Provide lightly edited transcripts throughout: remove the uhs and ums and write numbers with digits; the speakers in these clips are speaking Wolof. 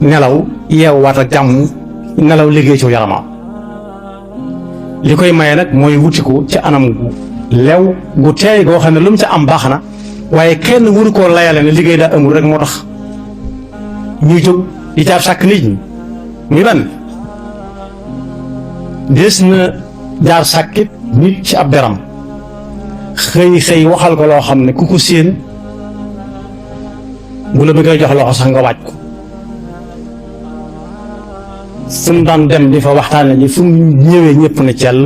nelaw yeewwaat ak jàmm nelaw liggéey ci yaramam li koy maye nag mooy wuti ko ci anam gu lew gu teey goo xam ne lu mu ca am baax na waaye kenn waru koo layale ne liggéey daa amul rek moo tax ñuy jóg di caab sàkk nit ñi muy ban des na jaar sàkkit nit ci ab deram xëy waxal ko loo xam ne ku ko séen bu la bëggee jox loxo sax nga waaj ko fu mu daan dem di fa waxtaane ji fu mu ñëwee ñëpp ne cell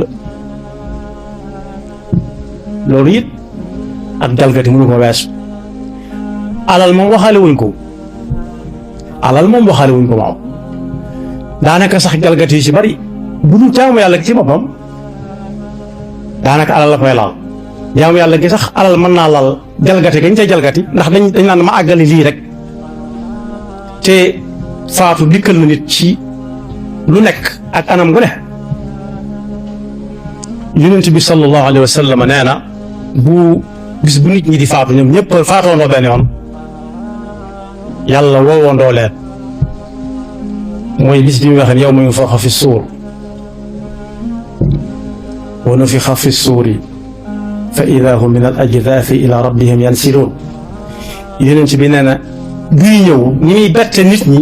loolu it ak jalgati mënu ko weesu alal moom waxaale wuñ ko moom daanaka sax jalgati yu ci bari bu dul jaamu yàlla gi ci boppam daanaka alal la koy laal jaamu yàlla gi sax alal mën naa laal jalgati gañ cay jalgati ndax dañ naan ma àggali lii rek te faatu dikkal na nit ci lu nekk ak anam gu ne yonent bi sallallahu alayhi wa sallam nee na bu bis bu nit ñi di faatu ñoom ñëpp faatoondoo benn yoon yàlla woowandoo leen mooy bis bi mu waxee yawma yunfaxu fi suur wa nufixa fi suuri fa idaa hum min al ajdaafi ila rabbihim yansiluun yonent bi nee na buy ñëw ni muy bette nit ñi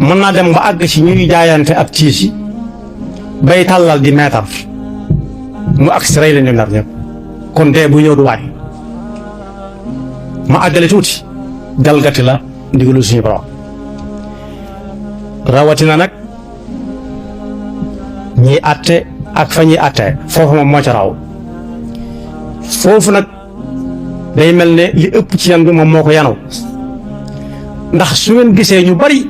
mën naa dem ba àgg ci ñuy jaayante ab tiisi bay tàllal di meetar mu agsi rey la ñu nar ñëpp kon dee bu ñëw du waaj ma àggale tuuti jalgati la ndigalu suñu borom rawatina nag ñiy àtte ak fa ñuy àtte foofu moom moo ca raw foofu nag day mel ne li ëpp ci yan bi moom moo ko yanu ndax su ngeen gisee ñu bari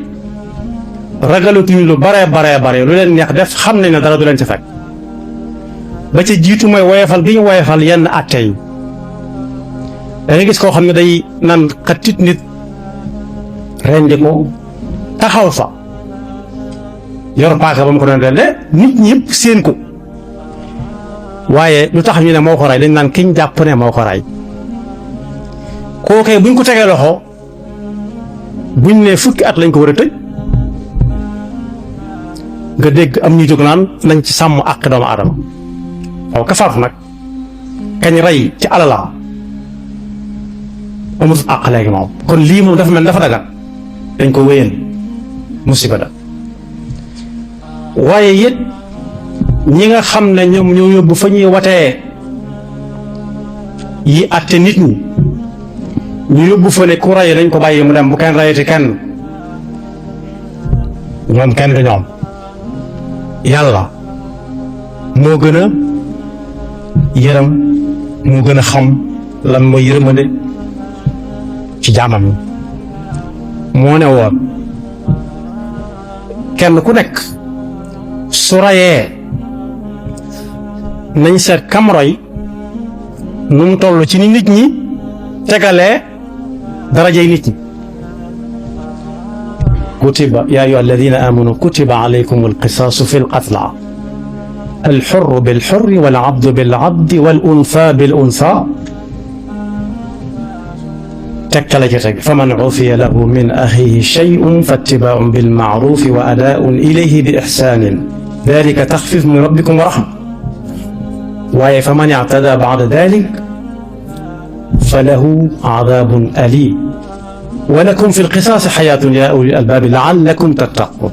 ragalatuñu lu bare lu leen neex def xam nañ ne dara du leen ci fekk ba ca jiitu mooy woyefal gi ñu woyefal yenn àtte yi da nga gis koo xam ne day naan xatit nit rendi ko taxaw fa yor paaka ba mu ko doon rende nit ñi yëpp séen ko waaye lu tax ñu ne moo ko rey dañ naan kiñ jàpp ne moo ko rey kookee buñ ko tegee loxo buñ ne fukki at lañ ko war a tëj nga dégg am ñu jóg naan nañ ci sàmm àq doomu aadama waaw ka faatu nag kañ rey ci alala amul àq léegi moom kon lii moom dafa mel dafa dagat dañ ko wéyal musiba da waaye it ñi nga xam ne ñoom ñoo yóbbu fa ñuy watee yi àtte nit ñi ñu yóbbu fa ne ku rey dañ ko bàyyi mu dem bu kenn reyati kenn ñoom kenn du ñoom yàlla moo gën a yërëm moo gën a xam lan mooy yërmande ci jaamam yi moo ne woon kenn ku nekk su rayee nañ seet kam roy nu mu toll ci ni nit ñi tegalee darajay nit ñi kutiba yaa ayyuha alladina amanu kutiba alaykum alqisaasu fi alqatla alxurru bilxurri walabdu bilabdi walunsa bilunsa tekkale ci teg faman ufiya lahu min axihi shay'un fattibaaun bilmaarufi wa adaaun ilayhi bi ixsaanin dalika taxfif min rabbikum wa raxma waaye faman ictada bacda dalik falahu cadaabun aliim wa lakum fi lqisaasi xayaatun yaa ulil albaabi laallakum tattaquun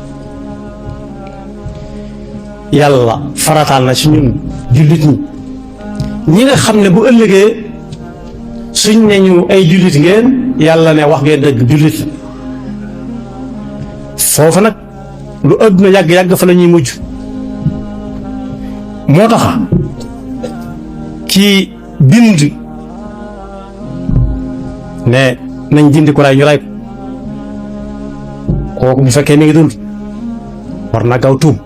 yàlla farataal na ci ñun jullit ñi nga xam ne bu ëllëgee suñ ne ñu ay jullit ngeen yàlla ne wax ngeen dëgg jullit foofu nag lu àdduna yàgg-yàgg fa la ñuy mujj moo tax kii bind ne nañ jindi ko ray ñu ray kooku bu fekkee mi ngi dund war na gaaw tuum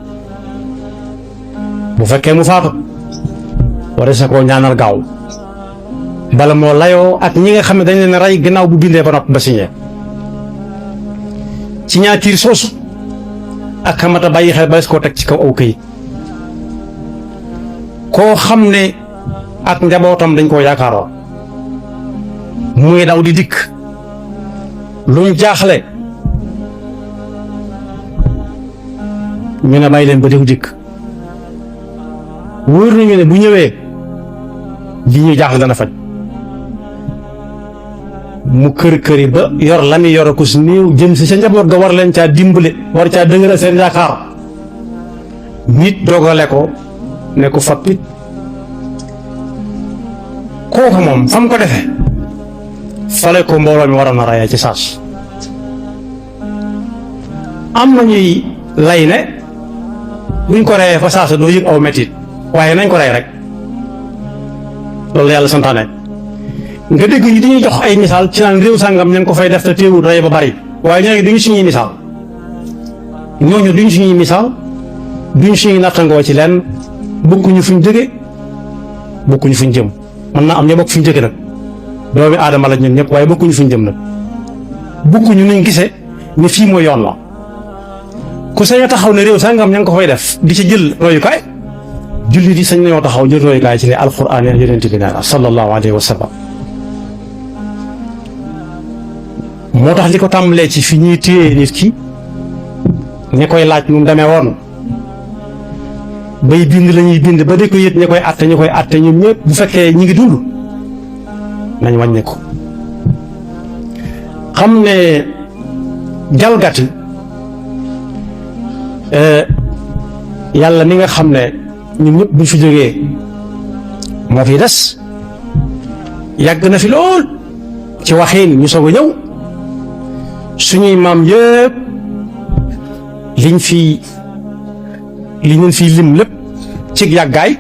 bu fekkee mu faatu war sa koo ñaanal gaaw bala moo layoo ak ñi nga xam ne dañ leen rey gannaaw bu bindee ba noppi ba signé ci ñaatiir soosu ak xamata bàyyi xel ba des koo teg ci kaw aw këyit koo xam ne ak njabootam dañ koo yaakaaroo muy daw di dikk luñ jaaxle ñu ne bàyyi leen ba diw dikk wóor nañu ne bu ñëwee li ñuy jaaxle dana faj mu kër yi ba yor la muy yor ko si néew jëm si sa njaboot ga war leen caa dimbale war caa dëgëral seen yaakaar nit dogale ko ne ko fappit kooku moom fam ko defee fale ko mbooloo mi waroon a rayee ci saas am na ñuy lay ne buñ ko reyee fa saasa doo yëg aw metit waaye nañ ko rey rek loolu yàlla santaane nga dégg ñi dañuy jox ay misaal ci naan réew sàngam ña ngi ko fay def te téewul rey ba bari waaye ñooñu duñu suñuy misaal ñooñu duñ suñuy misaal duñ suñuy nattangoo ci leen bokkuñu fuñ jóge bokkuñu fuñ jëm mën naa am ñoo bokk fuñ jóge nag doomi aadama la ñun ñëpp waaye bokkuñu fuñ jëm nag bokkuñu nuñ gisee ne fii mooy yoon la ku sañ a taxaw ne réew sàngam ña ngi ko fay def di ci jël royukaay julli di sañ nañoo taxaw jël royukaay ci ne alquran ya yonent bi nee sallallahu alayhi wa sallam moo tax li ko tàmbalee ci fi ñuy téye nit ki ña koy laaj nu mu demee woon bay bind la ñuy bind ba di ko yët ña koy atte ñu koy atte ñoom ñëpp bu fekkee ñi ngi dund nañ wàññi ko xam ne jalgati yàlla mi nga xam ne ñun ñëpp buñ fi jógee moo fi des yàgg na fi lool ci waxiin ñu soog a ñëw suñuy maam yëpp liñ fi lim lépp ci yàggaay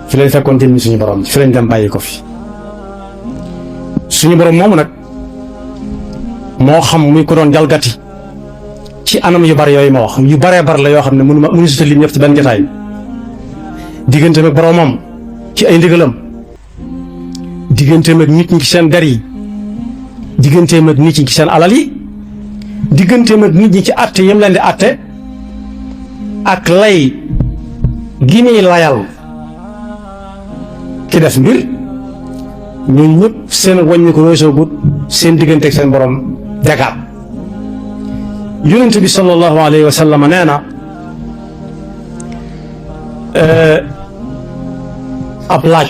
fi lañ fekkoon jëmmi suñu borom fi lañ dem bàyyi ko fi suñu borom moomu nag moo xam muy ko doon jalgati ci anam yu bari yooyu ma wax yu baree bari la yoo xam ne mënu si lim ñëpp ci benn jotaay digganteem ak boromam ci ay ndigalam digganteem ak nit ñi ci seen der yi digganteem ak nit ñi ci seen alal yi digganteem ak nit ñi ci àtte yam leen di àtte ak lay gi muy layal ki def mbir ñooñu ñëpp seen wàññi ko weesoo gut seen diggante ak seen borom jagaat yonent bi sallallahu alayhi wa sallam nee na ab laaj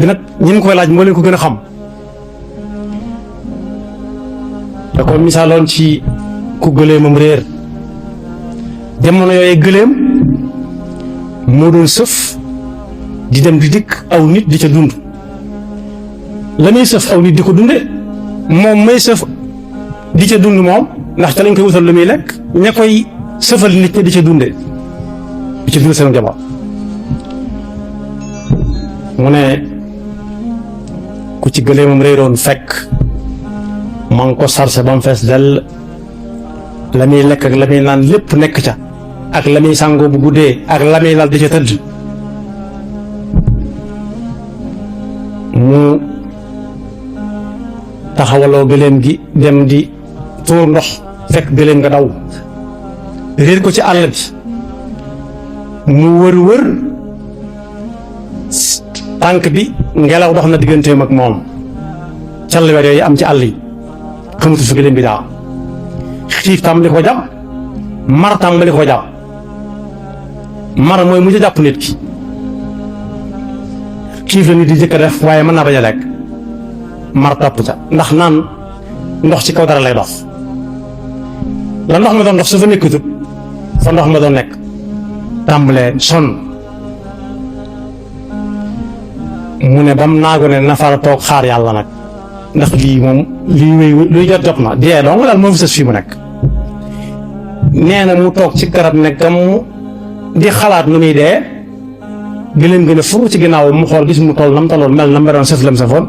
bi nag ñi ngi koy laaj moo leen ko gën a xam da ko misaaloon ci ku gëléemam réer jamono yooyu gëléem moo doon sëf di dem di dikk aw nit di ca dund la muy sëf aw nit di ko dunde moom may sëf di ca dund moom ndax ca lañ koy wutal lu muy lekk ña koy sëfal nit ñi di ca dunde di ca dund seen njaboot mu ne ku ci gëléemam réeroon fekk ma ngi ko sarse ba mu fees dell la muy lekk ak la muy naan lépp nekk ca ak la muy sàngoo bu guddee ak la muy lal di ca tëdd mu taxawaloo gëléem gi dem di tuur ndox fekk gëléem nga daw réer ko ci àll bi mu wër tànk bi ngelaw dox na digganteem ak moom calliwet yooyu am ci àll yi xamutu fi gëléem bi daa xiif tàmbali ko jàpp mar tàmbali ko jàpp mar mooy mujj jàpp nit ki xiif la nit di jëkk a def waaye mën naa bañ a lekk mar topp ca ndax naan ndox ci kaw dara lay dox la ndox ma doon dox su fa nekkatut fa ndox ma doon nekk tàmbalee sonn mu ne bam naago ne nafara toog xaar yàlla nag ndax lii moom lii wéy luy jot na dee dong daal moo fi sës fii mu nekk nee na mu toog ci garab ne gam di xalaat nu muy dee gëléem gën a fur ci ginnaaw mu xool gis mu toll nam tolloon mel na meroon sëf lam safoon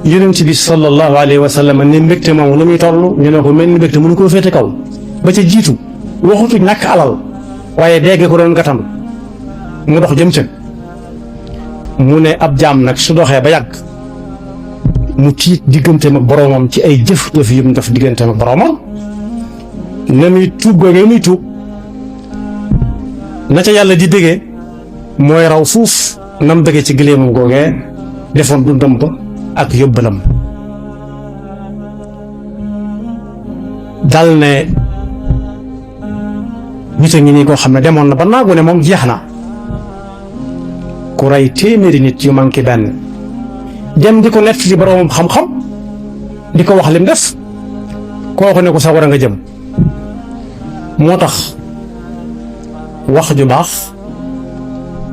yonent bi sallallahu alayhi wa sallam ne mbégte moom lu muy toll ñu ne ko mel ni mbégte mënu koo féete kaw ba ca jiitu waxutu ñàkk alal waaye dégg ko doon gatam mu dox jëm ca mu ne ab jaam nag su doxee ba yàgg mu tiit digganteem ak boroomam ci ay jëf-jëf yu mu def digganteem ak boroomam na muy tuub googee muy tuub na ca yàlla di bëggee mooy raw fuuf nam bëggee ci gëléemam googee defoon dundam ba ak yóbbalam dal ne nit a ngi nii koo xam ne demoon na ba naagu ne moom jeex na ku rey téeméeri nit yu manqué benn dem di ko nett ci boroomam xam-xam di ko wax lim def kooku ne ko sawara nga jëm. moo tax wax ju baax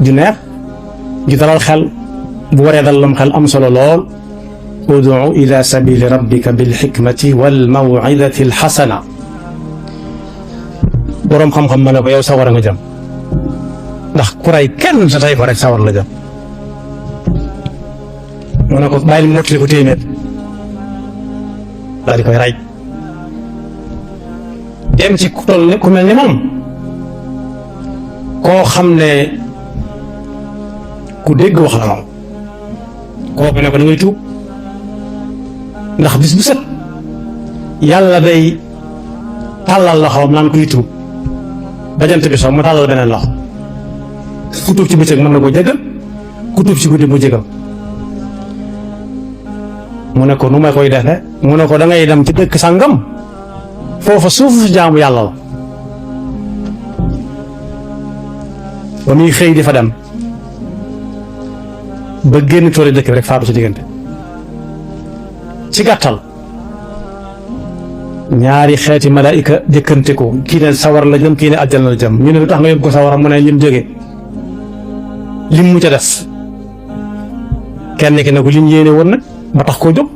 ju neex ju dalal xel bu waree dalalam xel am solo lool. ud'u ila sabili rabbika bil hikmati wal maw'izati al hasana. boroom xam-xam ma ne ko yow sawara nga jëm ndax ku rey kenn sa tey ko rek sawar la jëm. mu ne ko bàyyi li mottali ko téeméer daal di koy rey. dem ci ku toll ne ku mel ni moom koo xam ne ku dégg wax la moom kooku ne ko da ngay tuub ndax bis bu set yàlla day tàllal loxoom naan kuy tuub ba jant bi soo mu tàllal beneen loxo ku tuub ci bëccëg mën na ko jégal ku tuub ci guddi mu jégal. mu ne ko nu ma koy defe mu ne ko da ngay dem ci dëkk sàngam foofa suufu si jaamu yàlla la ba muy xëy di fa dem ba génn tooli dëkk bi rek faatu ci diggante. ci gàttal ñaari xeeti malaayika jëkkante ko kii ne sawar la jëm kii ne àjjana la jëm ñu ne lu tax nga yóbbu ko sawara mu ne lim jóge lim mu ca def kenn ki ne ko lim yéene woon nag ba tax koo jóg.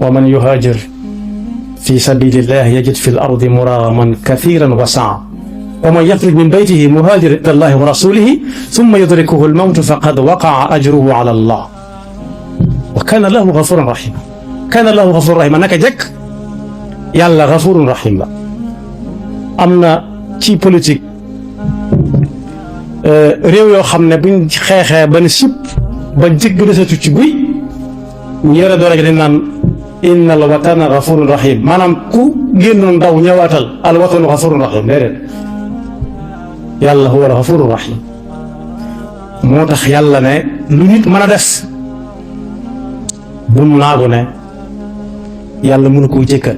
wa man yuhaajir fi sabilillahi yajid fi l-ardi muragaman kathiran wa sa'a wa man yaxruj min baytihi muhaajiran ila llahi wa rasulihi thumma yudrikuhu l-mawtu faqad waqa'a ajruhu ala allah wa kaana lahu gafuuran rahiima. kaana lahu gafuuran rahiima naka jekk yàlla gafuurun rahiim la. am na ci politique réew yoo xam ne buñ xeexee ba ne sip ba jëgg desatu ci guy ñu yore doole ji dañ naan inna al watana gafuurun rahiim maanaam ku génnoon daw ñëwaatal al watanu gafuurun rahiim déedéet yàlla huwa al gafuurun rahiim. moo tax yàlla ne lu nit mën a def bu mu naagu ne yàlla mënu koo jëkkal.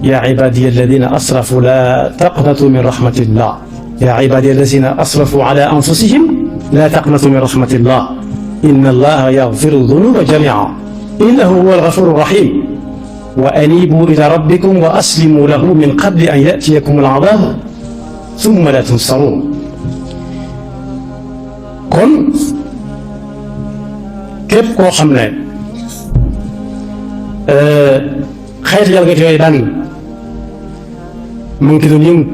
yaa ibaadiya alladina asrafu la taqnatu min rahmatillah yaa ibaadiya alladina asrafu ala anfusihim la taqnatu min rahmatillah inna allaha yaxfiru dunuba jamia innahu huwa algafuru rahim wa anibu ila rabbikum wa aslimu lahu min qabli an yatiyakum aladabu thumma la tunsarun. kon képp koo xam ne xeeti jalgati yooyu daan mu ngi ci doon yëngu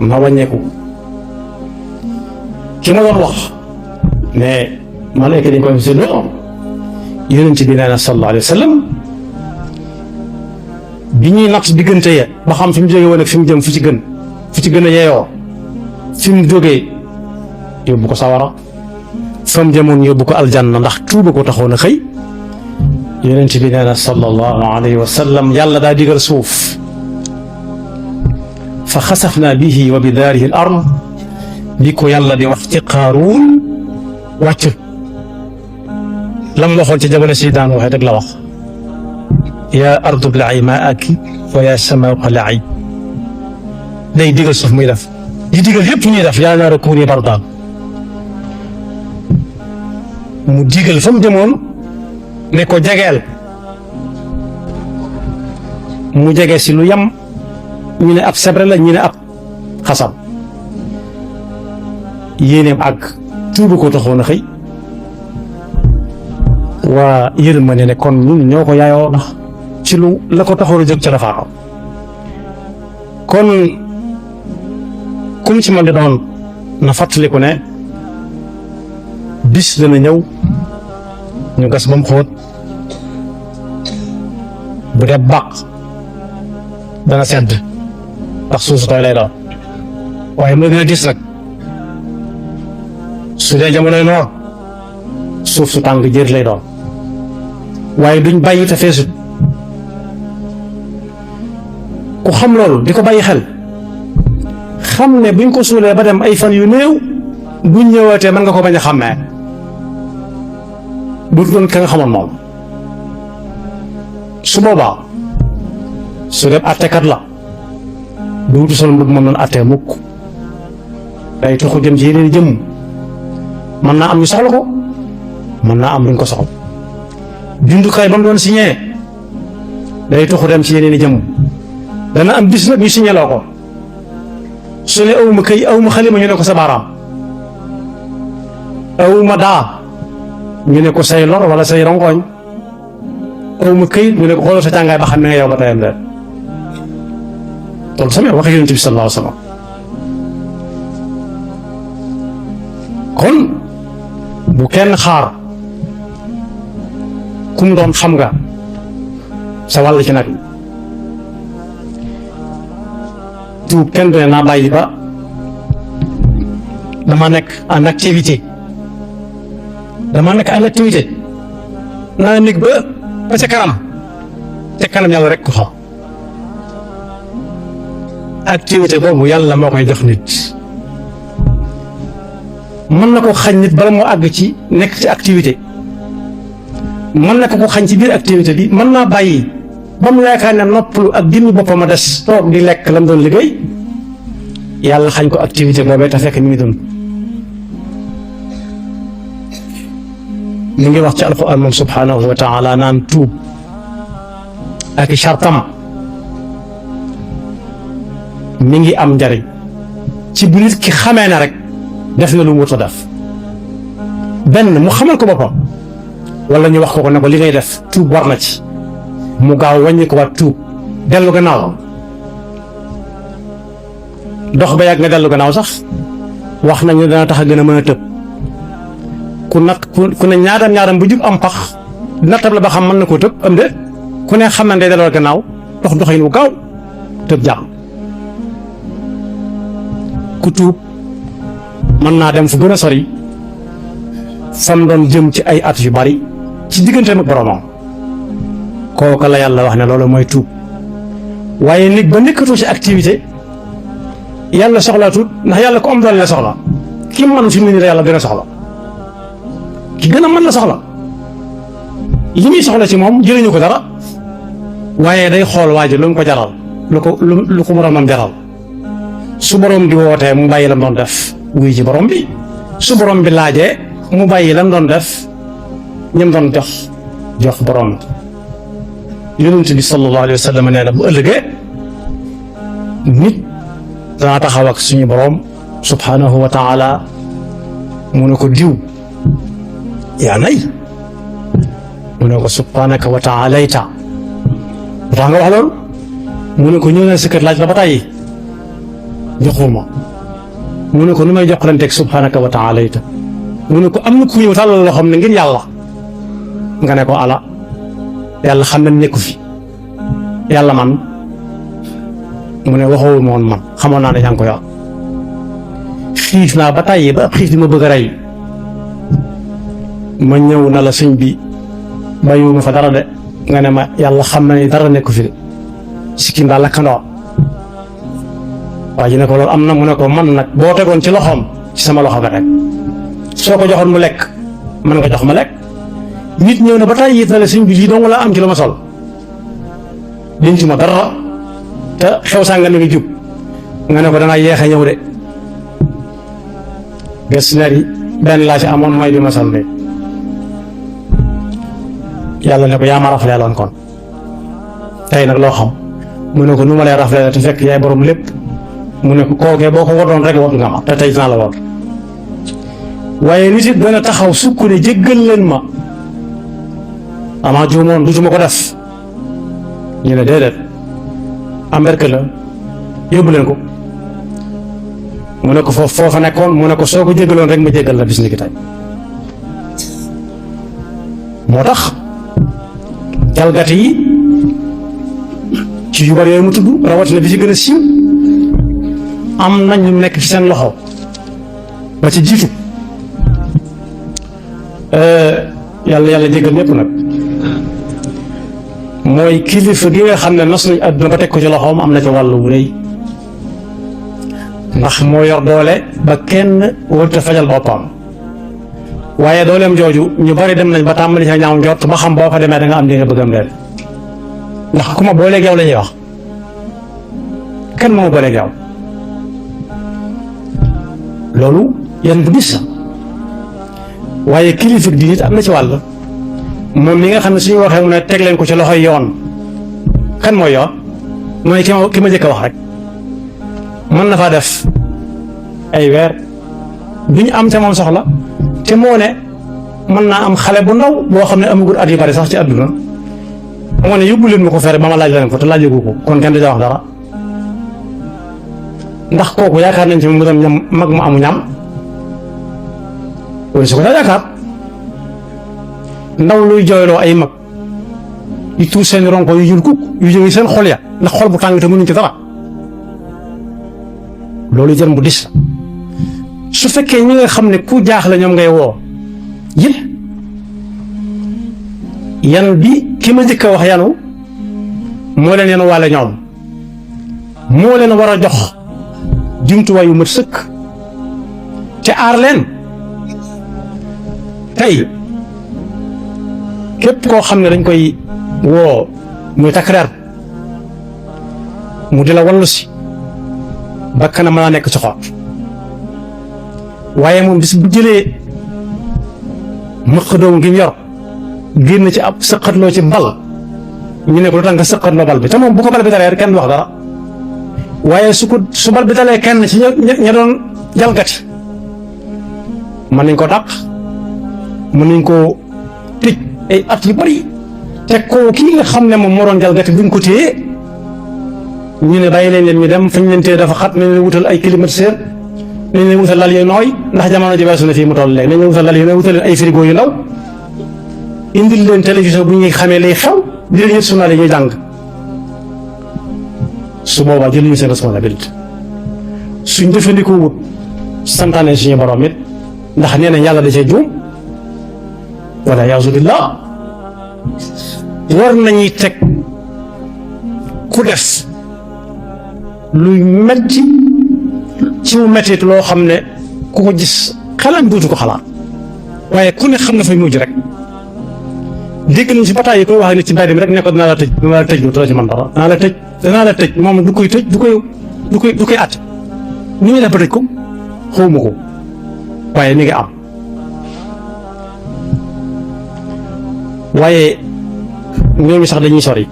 ma wàññeeku ki ma doon wax ne malaaka dañ koy séddoo yonent bi nee na sallallahu alayhi wa sallam bi ñuy natt diggante ya ba xam fi mu jógee woon ak fi mu jëm fu ci gën a yeeyoo fi mu jógee yóbbu ko sawara fa mu jëmoon yóbbu ko aljanna ndax tuuba ko taxoon a xëy yonent bi nee na sallallahu alayhi wa sallam yàlla daa digal suuf fa xasafnaa bihi wa bi daarihi al ard bi ko yàlla di wax ci Qaaruun wàccut lam waxoon ci jamono si daan waxee rek la wax yaa ardu blai maaki wa yaa samaau qlai day digal suuf muy def di digal yëpp ñuy def yaa naaru kuuni bardan mu digal fa mu jëmoon ne ko jegeel mu jege si lu yam ñu ne ab sebre la ñu ne ab xasam yéeneem ak tuuba ko taxoon a xëy waa yërmande ne kon ñun ñoo ko yaayoo ndax ci lu la ko taxoon a jóg ca la faatoo kon kum ci man di doon na fàttaliku ne bis dana ñëw ñu gas ba mu xóot bu dee bàq dana sedd ndax suuf su tooy lay doon waaye moo gën a dis nag su dee jamonoy noor suuf su tàng jër lay doon waaye duñ bàyyi te feesut ku xam loolu di ko bàyyi xel xam ne buñ ko suulee ba dem ay fan yu néew buñ ñëwaatee mën nga ko bañ a xàmmee du doon ka nga xamoon moom su boobaa su dee àttekat la duutu sol mbub moom noonu attee mukk day toxu jëm ci yeneen jëmm mën naa am ñu soxla ko mën naa am duñ ko soxla bindukaay ba mu doon signé day toxu dem ci yeneen i jëmm dana am bis nag ñu signé loo ko su ne awma këy awma xalima ñu ne ko sa baaraam awma daa ñu ne ko say lor wala say rongoñ awma këy ñu ne ko xoolal sa càngaay ba xam ne nga yow ba tayam de loolu sama wax Yonent bi sallallahu alayhi wa sallam kon bu kenn xaar kum doon xam nga sa wàll ci nag tuub kenn doone naa bàyyi ba dama nekk en activité naa nekk ba ca kanam yàlla rek ko xam activité boobu yàlla moo koy jox nit mën na ko xañ nit bala moo àgg ci nekk ci activité mën na ko xañ ci biir activité bi mën naa bàyyi ba mu yaakaar ne noppalu ak jëmmi boppam a des toog di lekk la mu doon liggéey yàlla xañ ko activité boobee te fekk mi ngi dund mi ngi wax ci alquran moom subhanahu wa taala naan tuub ak i chartam mi ngi am njariñ ci bu nit ki xamee na rek def na lu mu wut a def benn mu xamal ko boppam wala ñu wax ko ne ko li ngay def tuub war na ci mu gaaw wàññi ko waat tuub dellu gannaaw dox ba yàgg nga dellu gannaaw sax wax nañu dana tax a gën a mën a tëb ku ne ñaadam bu jub am pax nattab la ba xam mën na koo tëb am de ku ne xam na day delloo gannaaw doxin wu gaaw tëb jàmm ku tuub mën naa dem fu gën a sori fam doon jëm ci ay at yu bari ci digganteem ak boromam kooka la yàlla wax ne loolu mooy tuub waaye nit ba nekkatoo ci activité yàlla soxlaatut ndax yàlla ko am doole la soxla ki man fi mu ne yàlla gën a soxla ki gën a mën la soxla li muy soxla ci moom jëriñu ko dara waaye day xool waa ji lu mu ko jaral lu ko boromam jaral su borom di wootee mu bàyyi lam doon def wuy ji borom bi su borom bi laajee mu bàyyi lam doon def ñam doon jox borom Yonent bi sallallahu alayhi wa sallam nee na bu ëllëgee nit dana taxaw ak suñu borom subhanahu wa taala mu ne ko diw yaa nay mu ne ko subhanaka wa taalayta tax nga wax loolu mu ne ko ñëw na sa kër laaj la ba tàyyi joxuma mu ne ko nu may joxlanteeg subhanaka wa taalayta mu ne ko am na ku ñëw tàllal loo xam ne ngir yàlla nga ne ko ala yàlla xam nañ nekku fi yàlla man mu ne waxoo ma woon man xamoon naa ne yaa ngi ko yor xiif naa ba tàyyi ba ab xiif di ma bëgg a rey ma ñëw na la sëñ bi bàyyiwuma fa dara de nga ne ma yàlla xam na ni dara nekku fi de sikkim daal lakkandoo waa ji ne ko loolu am na mu ne ko man nag boo tegoon ci loxoom ci sama loxo nga teg soo ko joxoon mu lekk mën nga jox ma lekk nit ñëw na ba tàyyi it na la sëñ bi lii dong laa am ci lu ma sol denc ma dara te xew sànga mi ngi jub nga ne ko dangaa yeex a ñëw de gestionnaire yi benn laa ci amoon mooy bi ma sol de yàlla ne ko yaa ma rafleeloon kon tey nag loo xam mu ne ko nu ma lay raflee te fekk yaay borom lépp mu ne ko kookee boo ko waroon rek wot nga ma te tey dinaa la wot waaye nit it dana taxaw sukk ne jéggal leen ma amaa juumoon dutuma ko def ñu ne déedéet amberke la yóbbu leen ko mu ne ko foofa nekkoon mu ne ko soo ko jéggaloon rek ma jéggal la bis ni ki tey moo tax jalgati yi ci yu bari yooyu mu tudd rawatina bi ci gën a siiw am nañ ñu nekk ci seen loxo ba ci jiitu yàlla jéggal ñépp nag mooy kilifa gi nga xam ne nos nañ àdduna ba teg ko ci loxoom am na ci wàllu wu rëy ndax moo yor doole ba kenn warut a fajal boppam waaye dooleem jooju ñu bari dem nañ ba tàmbali sa ñaaw njort ba xam boo fa demee da nga am li nga bëgg am leen ndax ku ma booleeg yow la ñuy wax kan moo booleeg yow loolu yan bu dis la waaye kilifa di nit am na ci wàll moom mi nga xam ne suñu waxee mu ne teg leen ko ci loxoy yoon kan mooy yoon mooy ki ma njëkk a wax rek mën na faa def ay weer du ñu am ca moom soxla te moo ne mën naa am xale bu ndaw boo xam ne amagul at yu bari sax ci àdduna moo ne yóbbu leen ma ko fere ba ma laaj leen ko te laajee ko kon kenn du ca wax dara ndax kooku yaakaar nañ ci mu doon ñam mag mu amu ñam wala su ko daa yaakaar ndaw luy jooyloo ay mag yu tuur seen ronko yu jul kuk yu jóge seen xol ya ndax xol bu tàng te mënuñ ci dara loolu jën bu dis la su fekkee ñi nga xam ne ku jaaxle ñoom ngay woo yëpp yan bi ki ma njëkk a wax yanu moo leen yanu wàlle ñoom moo leen war a jox jumtuwaay yu mat sëkk te aar leen tey képp koo xam ne dañ koy woo muy takk der mu di la wallu si bakkanam mën naa nekk ci xol waaye moom bis bu jëlee mëq doom gi mu yor génn ci ab sëqatloo ci bal ñu ne ko lu tax nga sëqatloo bal bi te moom bu ko bal bi dalee rek kenn du wax dara waaye su bal bi dalee kenn ci ña doon jalgati mën nañ ko dàq mën nañ koo tëj ay at yu bari te koo kii nga xam ne moom moo doon jalgati buñ ko téye ñu ne bàyyi leen ñu dem fañ leen téye dafa xat nañ leen wutal ay climatiseur nañ leen wutal lal yu nooy ndax jamono ji weesu na fii mu toll léegi nañ leen wutal lal yu nooy wutal leen ay frigo yu ndaw indil leen télévision bu ñuy xamee lay xew di leen yët journal yi ñuy jàng su boobaa jël ñu seen responsabilité suñ jëfandikoo wut santaane suñu borom it ndax nee na yàlla da cee juum wala yaasu billah war nañuy teg ku def luy metti ci mu mettit loo xam ne ku ko gis xelam duutu ko xalaat waaye ku ne xam na fay mujj rek dégg nañ si bataay yi koy wax nit ci mbedd mi rek ne ko dinaa la tëj lu dara ci man dara danaa la tëj moom du koy tëj du koy àtte ni muy def ba tëj ko xawma ko waaye mi ngi am waaye ñooñu sax dañuy sori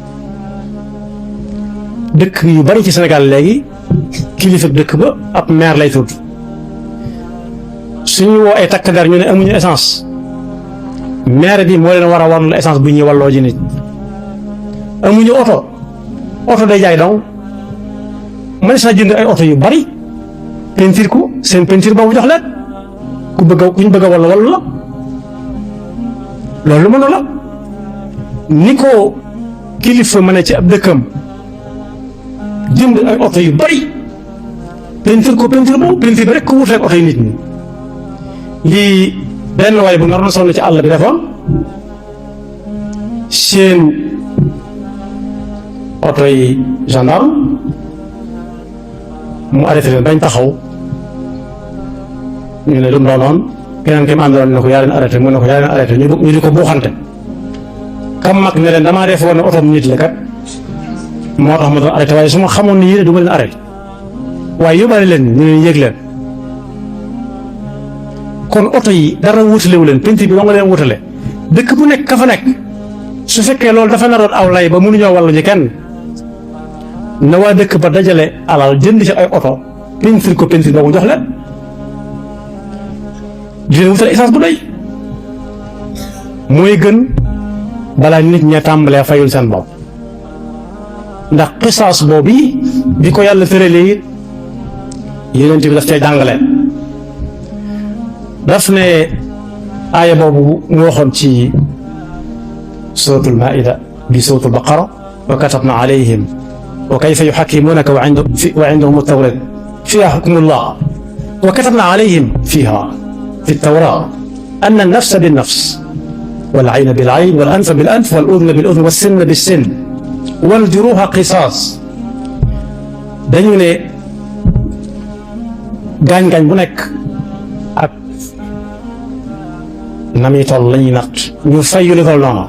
dëkk yu bari ci Sénégal léegi kilifa dëkk ba ab maire lay tudd suñu woo ay takk der ñu ne amuñu essence maire bi moo leen war a warul essence bu ñuy walloo ji nit amuñu oto day jaay daw man saa jënd ay oto yu bari peinture ko seen peinture boobu jox leen kuñ bëgg a wallu la loolu mënu la ni ko kilifa mën a ci ab dëkkam jënd ay oto yu bari peinture boobu peinture bi rek ko wut rek oto yi nit ñi lii benn waay bu naroon sonn ci àll bi defoon seen oto yi gendarme mu arrêté leen bañ taxaw ñu ne lu mu doonoon keneen ki mu àndaloon ne ko yaa leen arrêté mu ne ko yaa leen arrêté ñu di ko buuxante kam mag ne leen damaa def woon ne oto nit la kat moo tax ma doon arrêté waaye su ma xamoon ni yéen du ma leen arrêté waaye yóbbaale leen ñu leen yëg leen kon oto yi dara wutalewu leen peinture bi ba nga leen wutale dëkk bu nekk ka fa nekk su fekkee loolu dafa naroon aw lay ba mënuñoo wàllu ñu kenn na waa dëkk ba dajale alal jënd ci ay oto peinture boobu jox leen di leen wutal essence bu doy mooy gën balaa nit ña tàmbalee fayul seen bopp ndax xisaas boobu bi ko yàlla tëralee it yonent bi daf cay jàngale daf ne aaya boobu mu waxoon ci suratul maida bi suratul baqara wa katabna alayhim wa kayfa yuxakkimunaka wa indahum at-tawrat fiha hukmullah wa katabna alayhim fiha fi at-tawrat anna an-nafsa bin-nafs wal-ayna bil-ayn wal-anfa bil-anf wal-udhna bil-udhn was-sinna bis-sinn wal-juruha qisaas dañu ne gaañ-gaañ bu nekk ak na muy toll la ñuy natt ñu fay yu li toll noonu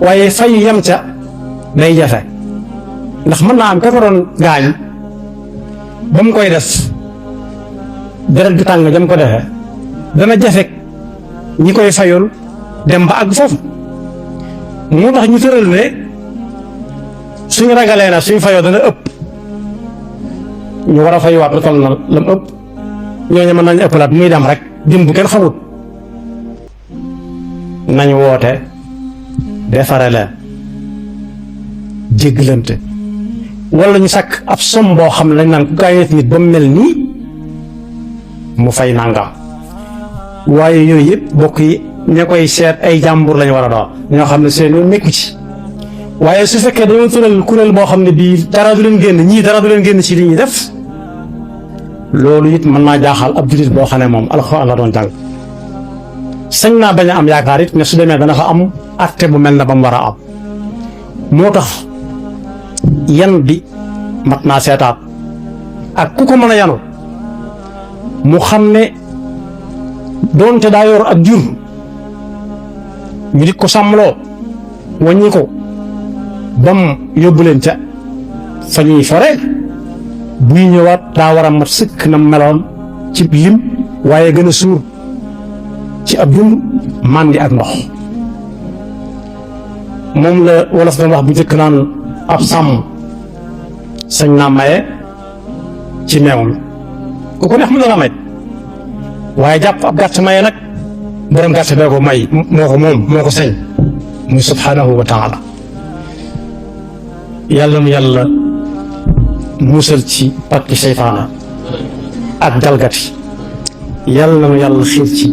waaye fay yu yem ca day jafe ndax mën naa am ka ko doon gaañ ba mu koy def deret ju tàng jam ko defee dana jafe ñi koy fayul dem ba àgg foofu moo tax ñu tëral ne suñu ragalee na suñu fayoo dana ëpp ñu war a fayuwaat lu toll na lam ëpp ñooñu mën nañu ëppalaat muy dem rek dim bu kenn xamut nañ woote defare leen jéggalante wala ñu sàkk ab som boo xam ne lañ naan ku gaañeet nit ba mu mel nii mu fay nangam waaye yooyu yëpp bokk yi ña koy seet ay jàmbur lañu war a doon ñoo xam ne seen yoon nekku ci waaye su fekkee dañoo tëral kuréel boo xam ne bii dara du leen génn ñii dara du leen génn ci li ñuy def loolu it mën naa jaaxal ab jullit boo xam ne moom alxuraan la doon jàng sañ naa bañ a am yaakaar it ne su demee dana fa am atte bu mel na ba mu war a am moo tax yan bi mat naa seetaat ak ku ko mën a yanu mu xam ne doonte daa yor ak jur ñu di ko sàmmloo wàññi ko bam yóbbu leen ca fa ñuy fore buy ñëwaat daa war a mat sëkk na meloon ci lim waaye gën a suur ci ab dund màndi ak ndox moom la wolof doon wax bu njëkk naan ab sàmm sañ naa maye ci meewam ku ko neex mu dana may waaye jàpp ab gàtt maye nag borom gàtt bee ko may moo ko moom moo ko sañ muy subhanahu wa taala yàlla nu yàlla musal ci pakki seytaana ak jalgati yàlla nu yàlla xiir ci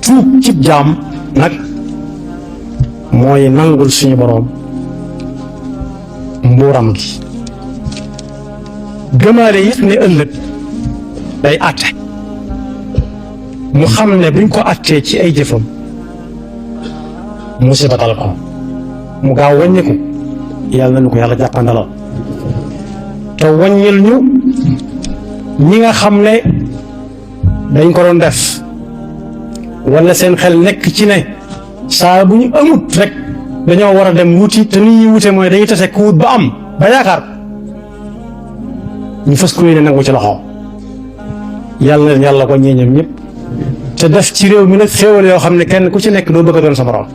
tuub cib jaam nag mooy nangul suñu boroom mbuuram gi gëmaale it ne ëllëg day àtte mu xam ne buñ ko àttee ci ay jëfam musiba dal ko mu gaaw wàññiku yàlla na ko yàlla jàppandalal te wàññil ñu ñi nga xam ne dañ ko doon def wala seen xel nekk ci ne saa bu ñu amut rek dañoo war a dem wuti te ni ñuy wute mooy dañuy tase ku wut ba am ba yaakaar ñu fas ko yéene nangu ci loxo yàlla na yàlla ko ñeeñam ñëpp te def ci réew mi nag xéewal yoo xam ne kenn ku ci nekk doo bëgg a doon sa borom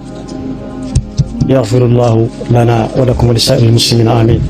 yaxfirullahu lana wa lakum wa li saa'iril muslimina amin